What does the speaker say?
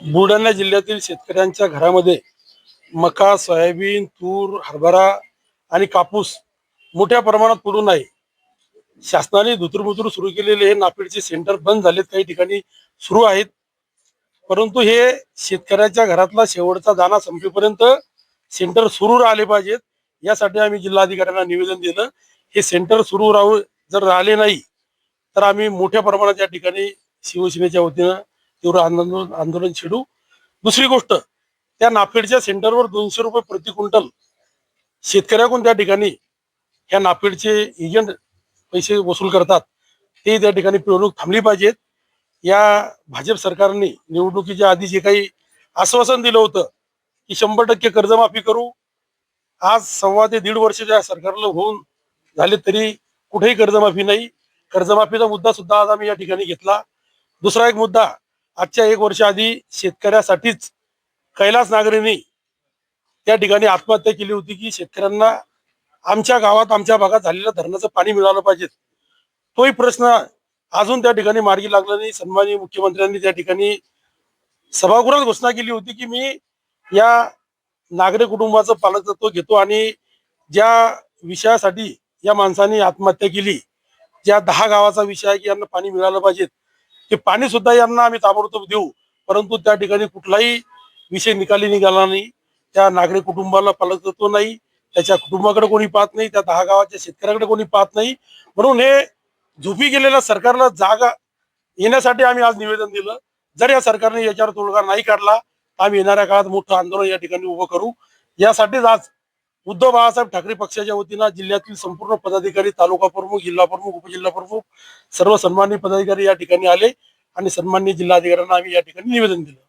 बुलढाणा जिल्ह्यातील शेतकऱ्यांच्या घरामध्ये मका, सोयाबीन, तूर, हरभरा आणि कापूस मोठ्या प्रमाणात पडून आहे. शासनाने धुतूर सुरू केलेले हे नाफेडचे सेंटर बंद झालेत, काही ठिकाणी सुरू आहेत. परंतु हे शेतकऱ्याच्या घरातला शेवटचा दाना संपेपर्यंत सेंटर सुरू राहिले पाहिजेत. यासाठी आम्ही जिल्हाधिकाऱ्यांना निवेदन दिलं. हे सेंटर सुरू राहू जर राहिले नाही तर आम्ही मोठ्या प्रमाणात या ठिकाणी शिवसेनेच्या वतीनं तीव्र आंदोलन छेडू. दुसरी गोष्ट, त्या नाफेडच्या सेंटरवर 200 रुपये प्रति क्विंटल शेतकऱ्याकडून त्या ठिकाणी ह्या नाफेडचे एजंट पैसे वसूल करतात. ते त्या ठिकाणी पिळवणूक थांबली पाहिजेत. या भाजप सरकारने निवडणुकीच्या आधी जे काही आश्वासन दिलं होतं की 100% कर्जमाफी करू, आज 1.25 ते 1.5 वर्षाच्या सरकारला होऊन झाले तरी कुठेही कर्जमाफी नाही. कर्जमाफीचा मुद्दा सुद्धा आज आम्ही या ठिकाणी घेतला. दुसरा एक मुद्दा, आजच्या 1 वर्ष आधी शेतकऱ्यासाठीच कैलास नागरेंनी त्या ठिकाणी आत्महत्या केली होती की शेतकऱ्यांना आमच्या गावात, आमच्या भागात झालेल्या धरणाचं पाणी मिळालं पाहिजे. तोही प्रश्न अजून त्या ठिकाणी मार्गी लागला नाही. सन्माननीय मुख्यमंत्र्यांनी त्या ठिकाणी सभागृहात घोषणा केली होती की मी या नागरे कुटुंबाचं पालकत्व घेतो आणि ज्या विषयासाठी या माणसाने आत्महत्या केली, ज्या 10 गावाचा विषय आहे की यांना पाणी मिळालं पाहिजे, ते पाणी सुद्धा यांना आम्ही ताबडतोब देऊ. परंतु त्या ठिकाणी कुठलाही विषय निकाली निघाला नाही. त्या नागरिक कुटुंबाला पालकत्व नाही, त्याच्या कुटुंबाकडे कोणी पाहत नाही, त्या 10 गावाच्या शेतकऱ्याकडे कोणी पाहत नाही. म्हणून हे झोपी गेलेल्या सरकारला जागा येण्यासाठी आम्ही आज निवेदन दिलं. जर या सरकारने याच्यावर तोडगा नाही काढला तर आम्ही येणाऱ्या काळात मोठं आंदोलन या ठिकाणी उभं करू. यासाठीच आज उद्धव बाळासाहेब ठाकरे पक्षाच्या वतीनं जिल्ह्यातील संपूर्ण पदाधिकारी, तालुका प्रमुख, जिल्हा प्रमुख, उपजिल्हा प्रमुख, सर्व सन्माननीय पदाधिकारी या ठिकाणी आले आणि सन्माननीय जिल्हाधिकाऱ्यांना आम्ही या ठिकाणी निवेदन दिलं.